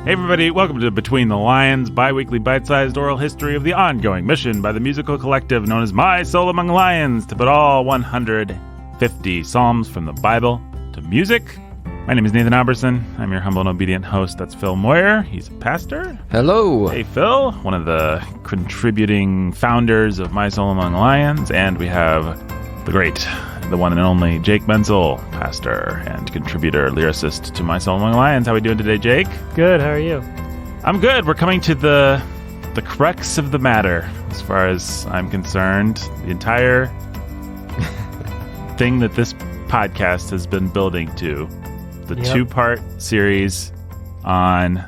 Hey everybody, welcome to Between the Lions, bi-weekly bite-sized oral history of the ongoing mission by the musical collective known as My Soul Among Lions to put all 150 psalms from the Bible to music. My name is Nathan Alberson. I'm your humble and obedient host. That's Phil Moyer. He's a pastor. Hello. Hey Phil, one of the contributing founders of My Soul Among Lions. And we have the great, the one and only Jake Menzel, pastor and contributor, lyricist to My Soul Among Lions. How are we doing today, Jake? Good, how are you? I'm good. We're coming to the crux of the matter, as far as I'm concerned. The entire thing that this podcast has been building to. The two-part series on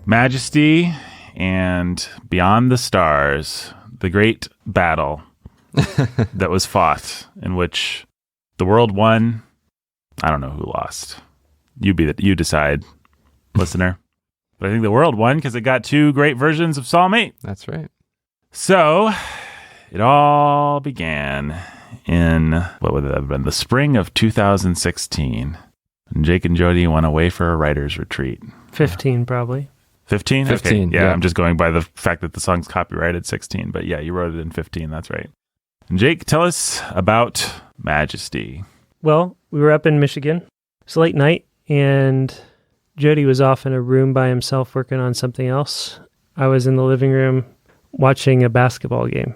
Majesty and Beyond the Stars, the great battle that was fought, in which the world won. I don't know who lost. You decide, listener. But I think the world won because it got two great versions of Psalm 8. That's right. So it all began in, what would it have been, the spring of 2016. And Jake and Jody went away for a writer's retreat. 15, probably. 15? 15, okay. Yeah, I'm just going by the fact that the song's copyrighted 16. But yeah, you wrote it in 15. That's right. And Jake, tell us about Majesty. Well, we were up in Michigan. It was late night, and Jody was off in a room by himself working on something else. I was in the living room watching a basketball game.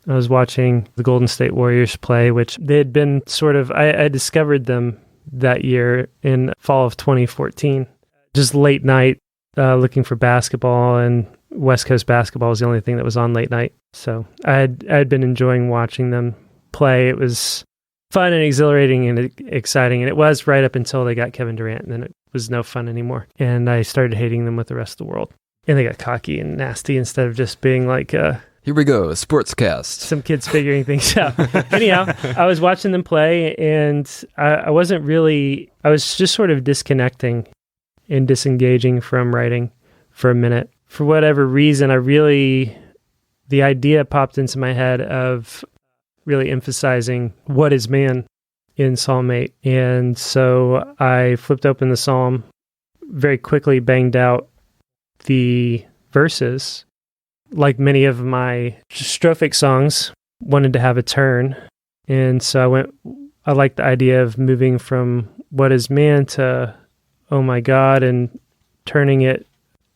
I was watching the Golden State Warriors play, which they had been sort of, I discovered them that year in fall of 2014. Just late night, looking for basketball, and West Coast basketball was the only thing that was on late night. So I had been enjoying watching them play. It was fun and exhilarating and exciting, and it was right up until they got Kevin Durant, and then it was no fun anymore. And I started hating them with the rest of the world. And they got cocky and nasty instead of just being like... Here we go, sportscast. Some kids figuring things out. Anyhow, I was watching them play, and I was just sort of disconnecting and disengaging from writing for a minute. For whatever reason, the idea popped into my head of really emphasizing what is man in Psalm 8. And so I flipped open the Psalm, very quickly banged out the verses. Like many of my strophic songs, wanted to have a turn. And so I liked the idea of moving from what is man to, oh my God, and turning it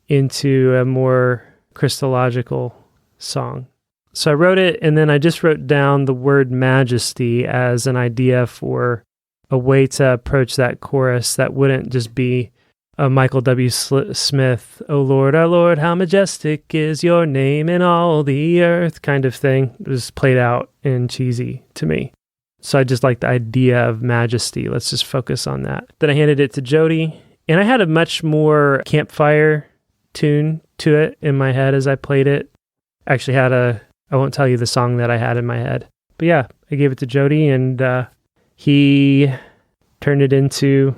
into a more Christological song. So I wrote it, and then I just wrote down the word majesty as an idea for a way to approach that chorus that wouldn't just be a Michael W. Smith, "Oh Lord, our Lord, how majestic is your name in all the earth" kind of thing. It was played out and cheesy to me. So I just like the idea of majesty. Let's just focus on that. Then I handed it to Jody, and I had a much more campfire tune to it in my head as I played it. I actually had I won't tell you the song that I had in my head. But yeah, I gave it to Jody, and he turned it into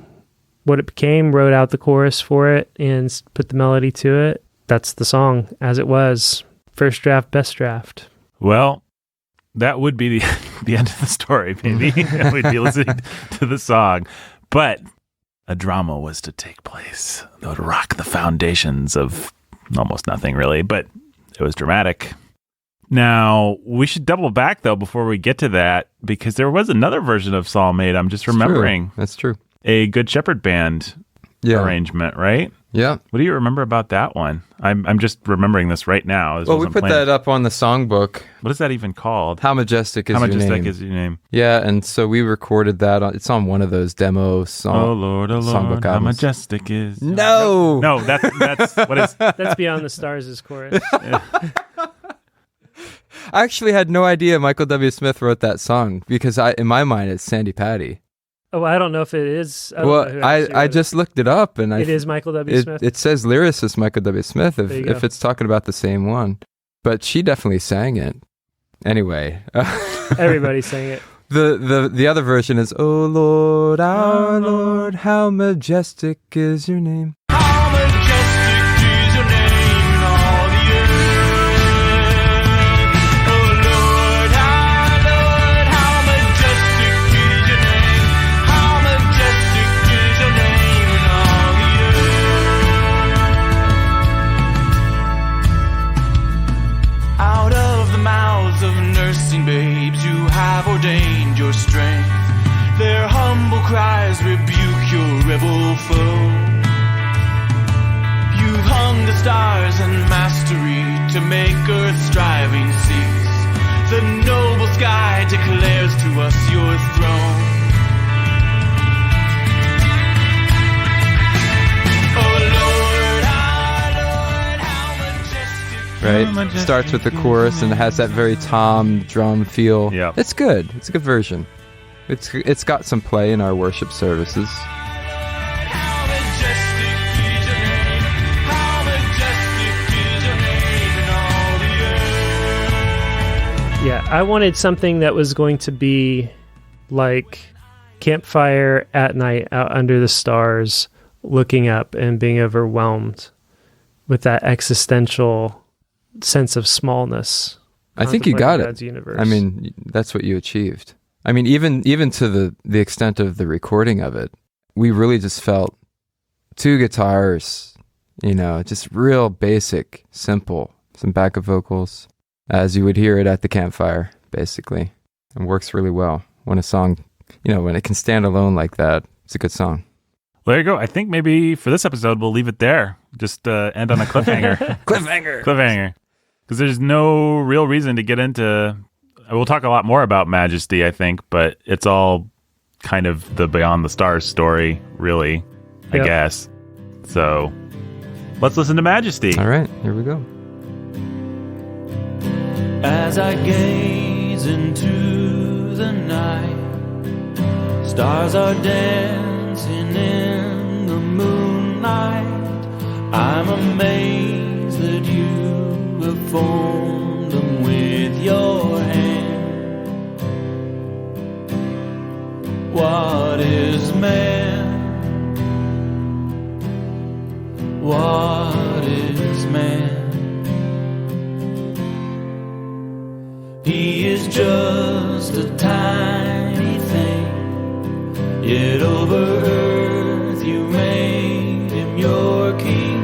what it became, wrote out the chorus for it, and put the melody to it. That's the song as it was. First draft, best draft. Well, that would be the end of the story, maybe. We'd be listening to the song. But a drama was to take place that would rock the foundations of almost nothing, really. But it was dramatic. Now, we should double back, though, before we get to that, because there was another version of Psalm 8. I'm just remembering. That's true. A Good Shepherd Band arrangement, right? Yeah. What do you remember about that one? I'm just remembering this right now. Well, we put that up on the songbook. What is that even called? How Majestic Is Your Name. How Majestic Is Your Name. Yeah, and so we recorded that. It's on one of those demo Oh Lord, songbook how albums. majestic is... No! No, that's what is... That's Beyond the Stars' chorus. Yeah. I actually had no idea Michael W. Smith wrote that song, because in my mind it's Sandy Patty. Oh, I don't know if it is. I just looked it up, and it is Michael W. Smith. It says lyricist Michael W. Smith if it's talking about the same one, but she definitely sang it. Anyway, everybody sang it. The other version is "Oh Lord, our Lord, how majestic is your name." How majestic is your name in all the earth. Oh Lord, our Lord, how majestic is your name. How majestic is your name in all the earth. skies rebuke your rebel foe. You've hung the stars in mastery to make Earth's striving cease. The noble sky declares to us your throne. Oh Lord, how majestic. Right? Majestic Starts with the chorus and it has that very tom drum feel. Yep. It's good. It's a good version. It's got some play in our worship services. How majestic is your name. How majestic is your name in all the earth. Yeah, I wanted something that was going to be like campfire at night out under the stars, looking up and being overwhelmed with that existential sense of smallness. I think you got God's it. universe. I mean, that's what you achieved. I mean, even to the extent of the recording of it, we really just felt two guitars, just real basic, simple, some backup vocals, as you would hear it at the campfire, basically. And works really well. When a song, when it can stand alone like that, it's a good song. Well, there you go. I think maybe for this episode, we'll leave it there. Just end on a cliffhanger. Cliffhanger. Because there's no real reason to get into... We'll talk a lot more about Majesty, I think, but it's all kind of the Beyond the Stars story, really, I guess. So let's listen to Majesty. All right, here we go. As I gaze into the night, stars are dancing in the moonlight. I'm amazed that you have formed them with your hand. What is man? What is man? He is just a tiny thing, yet over earth you made him your king,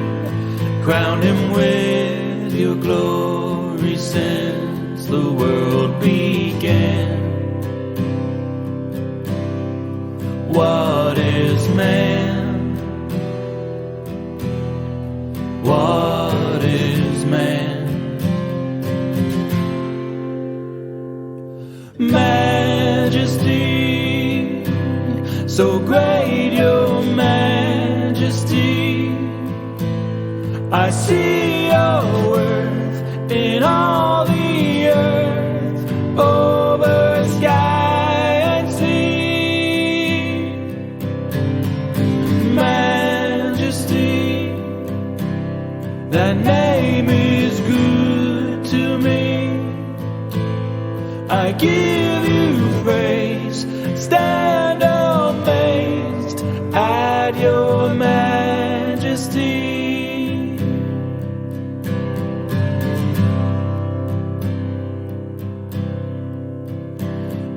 crowned him with your glory since the world began. What is man? What is man? Majesty, so great your majesty. I see your worth in all the earth, over sky and sea. Majesty, that name is good to me. I give you praise, stand amazed at your majesty.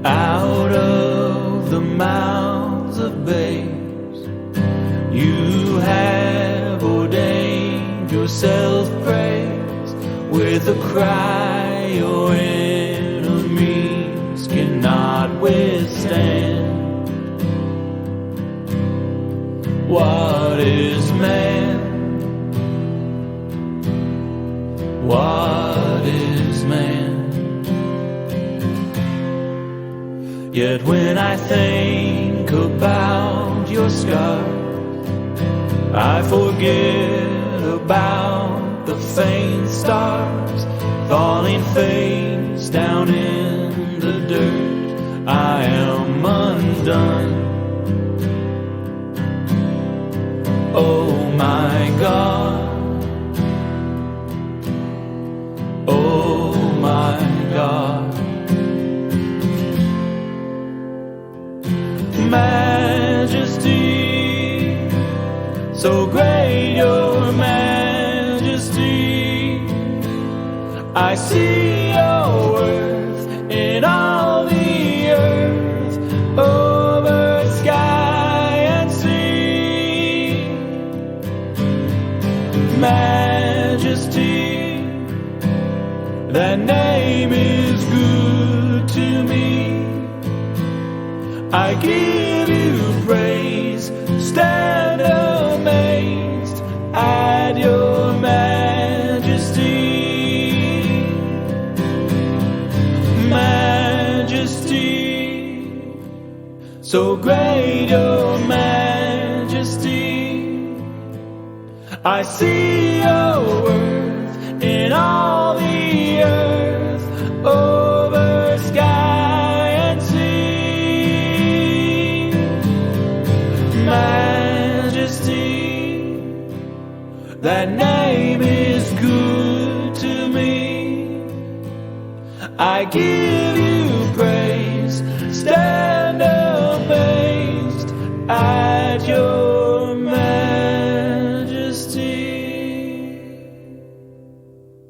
Out of the mouths of babes, you have ordained yourself praise with a cry your enemies cannot withstand. What is man? What is man? Yet when I think about your scars, I forget about the faint stars falling face down in the dirt. I am undone. Oh my God, oh my God. Majesty, so great your majesty. I see your worth in all the earth, over sky and sea. Majesty, that name is good to me. I give you praise, stand amazed at your majesty. Majesty, so great your majesty. I see your worth in all the earth, over sky and sea. Majesty, that name is good to me. I give you praise, stand amazed at your majesty.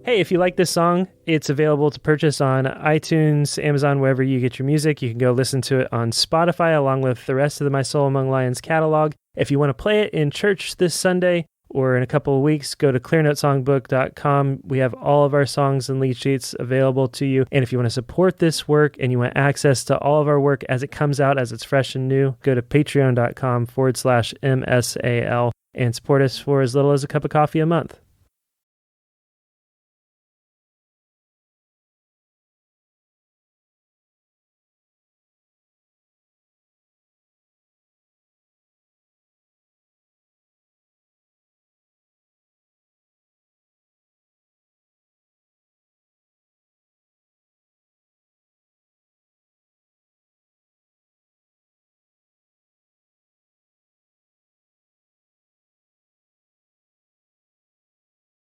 Hey, if you like this song, it's available to purchase on iTunes, Amazon, wherever you get your music. You can go listen to it on Spotify along with the rest of the My Soul Among Lions catalog. If you want to play it in church this Sunday or in a couple of weeks, go to clearnotesongbook.com. We have all of our songs and lead sheets available to you. And if you want to support this work and you want access to all of our work as it comes out, as it's fresh and new, go to patreon.com/MSAL and support us for as little as a cup of coffee a month.